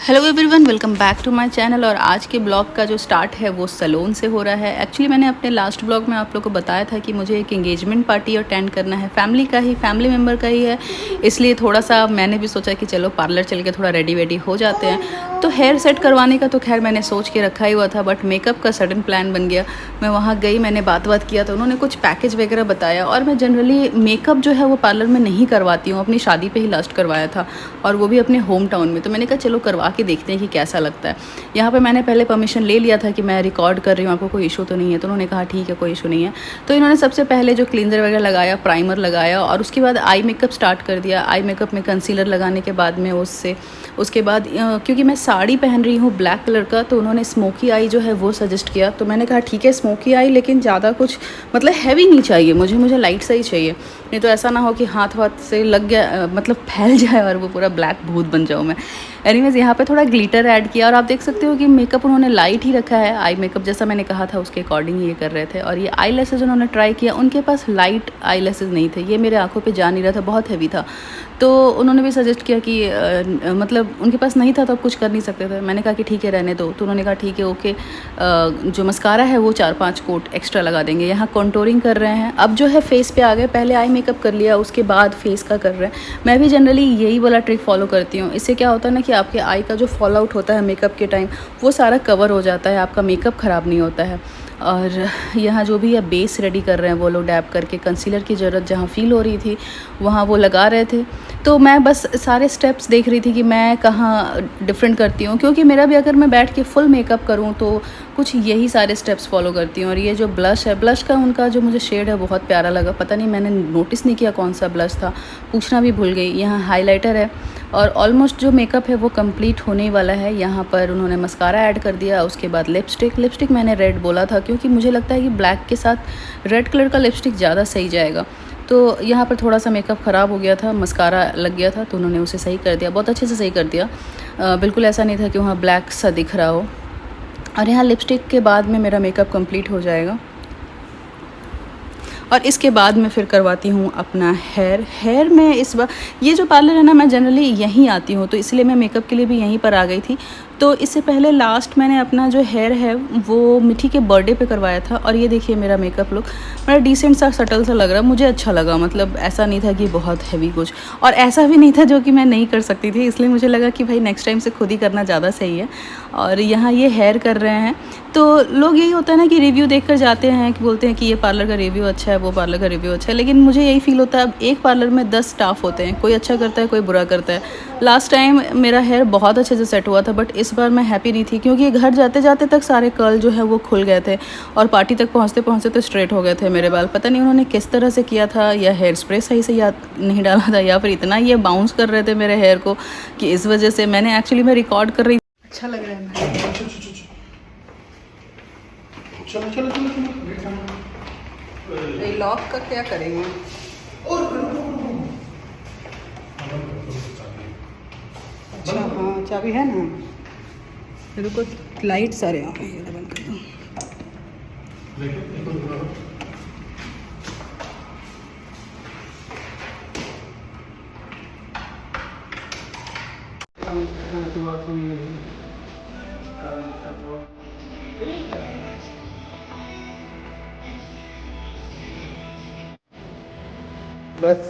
Hello everyone, welcome back to my channel. और आज के ब्लॉग का जो स्टार्ट है वो सैलून से हो रहा है। एक्चुअली मैंने अपने लास्ट ब्लॉग में आप लोग को बताया था कि मुझे एक एंगेजमेंट पार्टी अटेंड करना है, फैमिली मेम्बर का ही है, इसलिए थोड़ा सा मैंने भी सोचा कि चलो पार्लर चल के थोड़ा रेडी वेडी हो जाते हैं। तो हेयर सेट करवाने का तो खैर मैंने सोच के रखा ही हुआ था, बट मेकअप का सडन प्लान बन गया। मैं वहाँ गई, मैंने बात किया तो उन्होंने कुछ पैकेज वगैरह बताया। और मैं जनरली मेकअप जो है वो पार्लर में नहीं करवाती हूँ, अपनी शादी पे ही लास्ट करवाया था, और वो भी अपने होम टाउन में। तो मैंने कहा चलो करवा के देखते हैं कि कैसा लगता है। यहाँ पे मैंने पहले परमिशन ले लिया था कि मैं रिकॉर्ड कर रही हूँ, आपको कोई इशू तो नहीं है। तो उन्होंने कहा ठीक है, कोई इशू नहीं है। तो इन्होंने सबसे पहले जो क्लींजर वगैरह लगाया, प्राइमर लगाया, और उसके बाद आई मेकअप स्टार्ट कर दिया। आई मेकअप में कंसीलर लगाने के बाद में उसके बाद क्योंकि मैं साड़ी पहन रही हूँ ब्लैक कलर का, तो उन्होंने स्मोकी आई जो है वो सजेस्ट किया। तो मैंने कहा ठीक है स्मोकी आई, लेकिन ज़्यादा कुछ मतलब हैवी नहीं चाहिए मुझे लाइट सा ही चाहिए, नहीं तो ऐसा ना हो कि हाथ से लग गया मतलब फैल जाए और वो पूरा ब्लैक भूत बन जाऊँ मैं। एनीवेज यहाँ पे थोड़ा ग्लिटर ऐड किया, और आप देख सकते हो कि मेकअप उन्होंने लाइट ही रखा है। आई मेकअप जैसा मैंने कहा था उसके अकॉर्डिंग ये कर रहे थे। और ये आई लैसेज उन्होंने ट्राई किया, उनके पास लाइट आई लैसेज नहीं थे, ये मेरे आंखों पे जा नहीं रहा था, बहुत हैवी था। तो उन्होंने भी सजेस्ट किया कि मतलब उनके पास नहीं था तो अब कुछ कर नहीं सकते थे। मैंने कहा कि ठीक है रहने दो। तो उन्होंने कहा ठीक है ओके, जो मस्कारा है वो 4-5 कोट एक्स्ट्रा लगा देंगे। यहाँ कॉन्टोरिंग कर रहे हैं, अब जो है फेस पे आ गए। पहले आई मेकअप कर लिया, उसके बाद फेस का कर रहे हैं। मैं भी जनरली यही वाला ट्रिक फॉलो करती हूँ। इससे क्या होता है ना कि आपके आई का जो फॉल आउट होता है मेकअप के टाइम, वो सारा कवर हो जाता है, आपका मेकअप ख़राब नहीं होता है। और यहाँ जो भी है बेस रेडी कर रहे हैं वो लोग, डैब करके कंसीलर की ज़रूरत जहाँ फील हो रही थी वहाँ वो लगा रहे थे। तो मैं बस सारे स्टेप्स देख रही थी कि मैं कहाँ डिफरेंट करती हूँ, क्योंकि मेरा भी अगर मैं बैठ के फुल मेकअप करूँ तो कुछ यही सारे स्टेप्स फॉलो करती हूँ। और ये जो ब्लश है, ब्लश का उनका जो मुझे शेड है बहुत प्यारा लगा, पता नहीं मैंने नोटिस नहीं किया कौन सा ब्लश था, पूछना भी भूल गई। यहाँ हाइलाइटर है, और ऑलमोस्ट जो मेकअप है वो कंप्लीट होने वाला है। यहाँ पर उन्होंने मस्कारा ऐड कर दिया, उसके बाद लिपस्टिक मैंने रेड बोला था क्योंकि मुझे लगता है कि ब्लैक के साथ रेड कलर का लिपस्टिक ज़्यादा सही जाएगा। तो यहाँ पर थोड़ा सा मेकअप ख़राब हो गया था, मस्कारा लग गया था, तो उन्होंने उसे सही कर दिया, बहुत अच्छे से सही कर दिया। बिल्कुल ऐसा नहीं था कि वहाँ ब्लैक सा दिख रहा हो। और यहाँ लिपस्टिक के बाद में मेरा मेकअप कंप्लीट हो जाएगा, और इसके बाद मैं फिर करवाती हूँ अपना हेयर में इस बार ये जो पार्लर है ना, मैं जनरली यहीं आती हूँ, तो इसलिए मैं मेकअप के लिए भी यहीं पर आ गई थी। तो इससे पहले लास्ट मैंने अपना जो हेयर है वो मिठी के बर्थडे पे करवाया था। और ये देखिए मेरा मेकअप लुक बड़ा डिसेंट सा, सटल सा लग रहा है, मुझे अच्छा लगा। मतलब ऐसा नहीं था कि बहुत हैवी कुछ, और ऐसा भी नहीं था जो कि मैं नहीं कर सकती थी, इसलिए मुझे लगा कि भाई नेक्स्ट टाइम से खुद ही करना ज़्यादा सही है। और यहाँ ये हेयर कर रहे हैं, तो लोग यही होता है ना कि रिव्यू देखकर जाते हैं, कि बोलते हैं कि ये पार्लर का रिव्यू अच्छा है, वो पार्लर का रिव्यू अच्छा है, लेकिन मुझे यही फील होता है अब एक पार्लर में 10 स्टाफ होते हैं, कोई अच्छा करता है कोई बुरा करता है। लास्ट टाइम मेरा हेयर बहुत अच्छे से सेट हुआ था, बट इस बार मैं हैप्पी नहीं थी क्योंकि घर जाते जाते तक सारे कर्ल जो है वो खुल गए थे, और पार्टी तक पहुँचते पहुँचते तो स्ट्रेट हो गए थे मेरे बाल। पता नहीं उन्होंने किस तरह से किया था, या हेयर स्प्रे सही से याद नहीं डाला था, या फिर इतना ये बाउंस कर रहे थे मेरे हेयर को कि इस वजह से मैंने एक्चुअली मैं रिकॉर्ड कर रही। अच्छा लग रहा है चलो चलो चलो चलो, लॉक का क्या करेंगे? अच्छा हाँ, चाबी है ना, रुको लाइट सारे यहाँ पे बंद कर दूँ। बस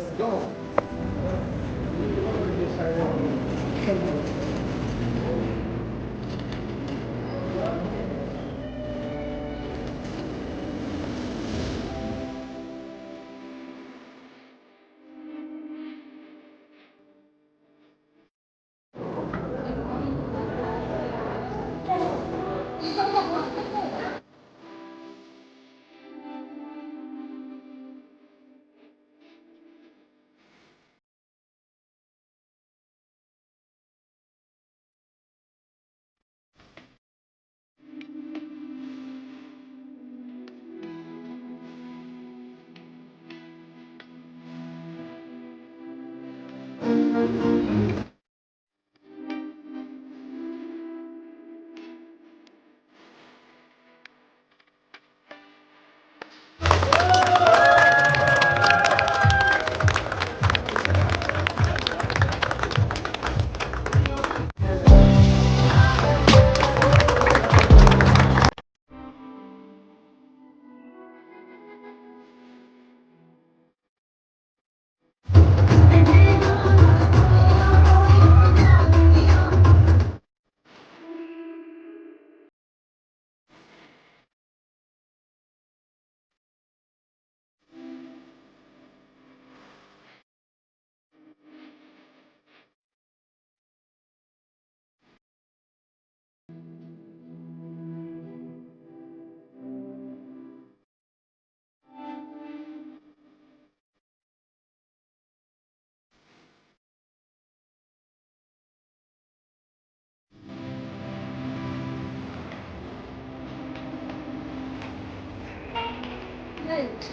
Right.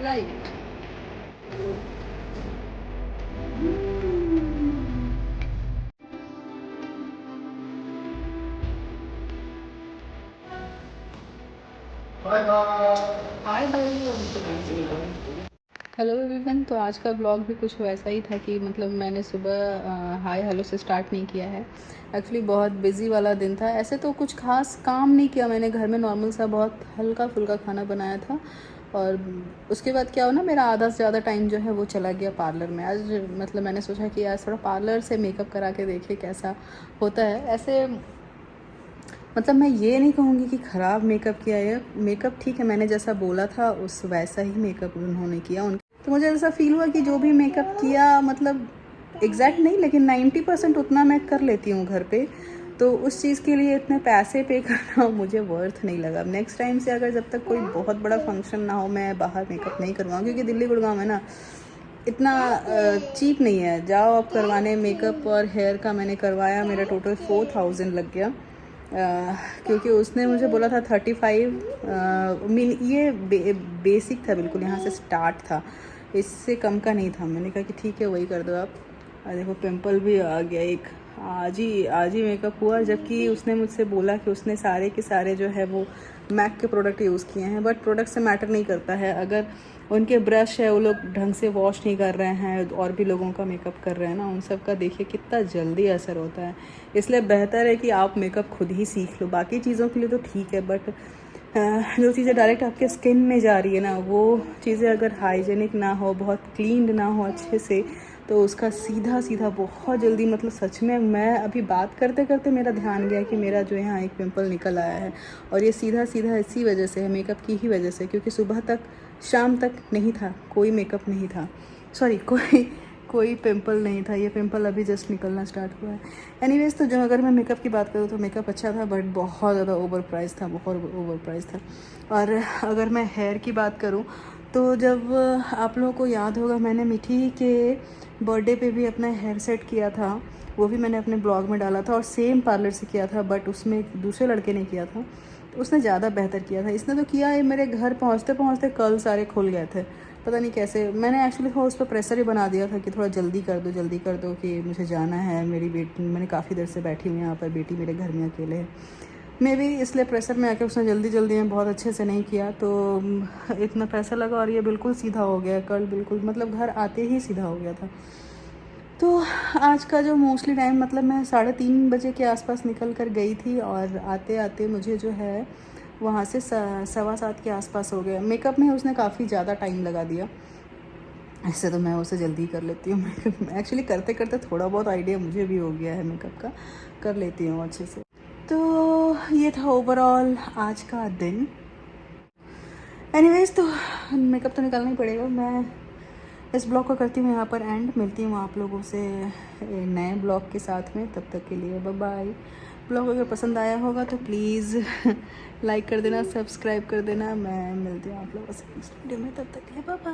Right. Bye bye. Hi hello everyone. तो आज का ब्लॉग भी कुछ वैसा ही था कि मतलब मैंने सुबह हाय हेलो से स्टार्ट नहीं किया है। एक्चुअली बहुत बिज़ी वाला दिन था। ऐसे तो कुछ खास काम नहीं किया मैंने, घर में नॉर्मल सा बहुत हल्का फुल्का खाना बनाया था। और उसके बाद क्या हो ना, मेरा आधा से ज़्यादा टाइम जो है वो चला गया पार्लर में। आज मतलब मैंने सोचा कि आज थोड़ा पार्लर से मेकअप करा के देखे कैसा होता है। ऐसे मतलब मैं ये नहीं कहूँगी कि ख़राब मेकअप किया है। मेकअप ठीक है, मैंने जैसा बोला था उस वैसा ही मेकअप उन्होंने किया। उन तो मुझे ऐसा फील हुआ कि जो भी मेकअप किया मतलब एग्जैक्ट नहीं, लेकिन 90% उतना मैं कर लेती हूँ घर पे। तो उस चीज़ के लिए इतने पैसे पे करना मुझे वर्थ नहीं लगा। नेक्स्ट टाइम से अगर जब तक कोई बहुत बड़ा फंक्शन ना हो, मैं बाहर मेकअप नहीं करूँगा, क्योंकि दिल्ली गुड़गांव में ना इतना चीप नहीं है। जाओ आप करवाने मेकअप और हेयर का। मैंने करवाया, मेरा टोटल 4000 लग गया। क्योंकि उसने मुझे बोला था 35 मीन ये बेसिक था बिल्कुल, यहाँ से स्टार्ट था, इससे कम का नहीं था। मैंने कहा कि ठीक है वही कर दो आप। देखो पिंपल भी आ गया एक, आज ही मेकअप हुआ। जबकि उसने मुझसे बोला कि उसने सारे के सारे जो है वो मैक के प्रोडक्ट यूज़ किए हैं। बट प्रोडक्ट से मैटर नहीं करता है। अगर उनके ब्रश है वो लोग ढंग से वॉश नहीं कर रहे हैं और भी लोगों का मेकअप कर रहे हैं ना, उन सब का देखिए कितना जल्दी असर होता है। इसलिए बेहतर है कि आप मेकअप खुद ही सीख लो। बाकी चीज़ों के लिए तो ठीक है, बट जो चीज़ें डायरेक्ट आपके स्किन में जा रही है ना, वो चीज़ें अगर हाइजेनिक ना हो, बहुत क्लीन ना हो अच्छे से, तो उसका सीधा बहुत जल्दी मतलब सच में मैं अभी बात करते करते मेरा ध्यान गया कि मेरा जो यहाँ एक पिंपल निकल आया है। और ये सीधा इसी वजह से है, मेकअप की ही वजह से। क्योंकि सुबह तक शाम तक नहीं था, कोई मेकअप नहीं था, सॉरी कोई पिंपल नहीं था। ये पिंपल अभी जस्ट निकलना स्टार्ट हुआ है। एनीवेज, तो जो अगर मैं मेकअप की बात करूँ तो मेकअप अच्छा था, बट बहुत ज़्यादा ओवर प्राइस था, बहुत ओवर प्राइस था। और अगर मैं हेयर की बात करूँ तो जब आप लोगों को याद होगा, मैंने मिठी के बर्थडे पे भी अपना हेयर सेट किया था, वो भी मैंने अपने ब्लॉग में डाला था। और सेम पार्लर से किया था, बट उसमें दूसरे लड़के ने किया था, तो उसने ज़्यादा बेहतर किया था। इसने तो किया है, मेरे घर पहुँचते पहुँचते कल सारे खुल गए थे, पता नहीं कैसे। मैंने एक्चुअली थोड़ा उस पर प्रेशर ही बना दिया था कि थोड़ा जल्दी कर दो कि मुझे जाना है। मेरी बेटी, मैंने काफ़ी देर से बैठी हुई यहाँ पर, बेटी मेरे घर में अकेले है। मे भी इसलिए प्रेशर में आके उसने जल्दी में बहुत अच्छे से नहीं किया, तो इतना पैसा लगा और ये बिल्कुल सीधा हो गया कल, बिल्कुल मतलब घर आते ही सीधा हो गया था। तो आज का जो मोस्टली टाइम, मतलब मैं 3:30 बजे के आसपास निकल कर गई थी, और आते आते मुझे जो है वहाँ से 7:15 के आसपास हो गया। मेकअप में उसने काफ़ी ज़्यादा टाइम लगा दिया, ऐसे तो मैं उसे जल्दी कर लेती हूँ। एक्चुअली करते करते थोड़ा बहुत आइडिया मुझे भी हो गया है मेकअप का, कर लेती हूँ अच्छे से। तो ये था ओवरऑल आज का दिन। एनीवेज, तो मेकअप तो निकालना ही पड़ेगा। मैं इस ब्लॉग को करती हूँ यहाँ पर एंड। मिलती हूँ आप लोगों से नए ब्लॉग के साथ में, तब तक के लिए बाय बाय। ब्लॉग अगर पसंद आया होगा तो प्लीज़ लाइक कर देना, सब्सक्राइब कर देना। मैं मिलती हूँ आप लोगों से नेक्स्ट वीडियो में, तब तक के लिए बाय बाय।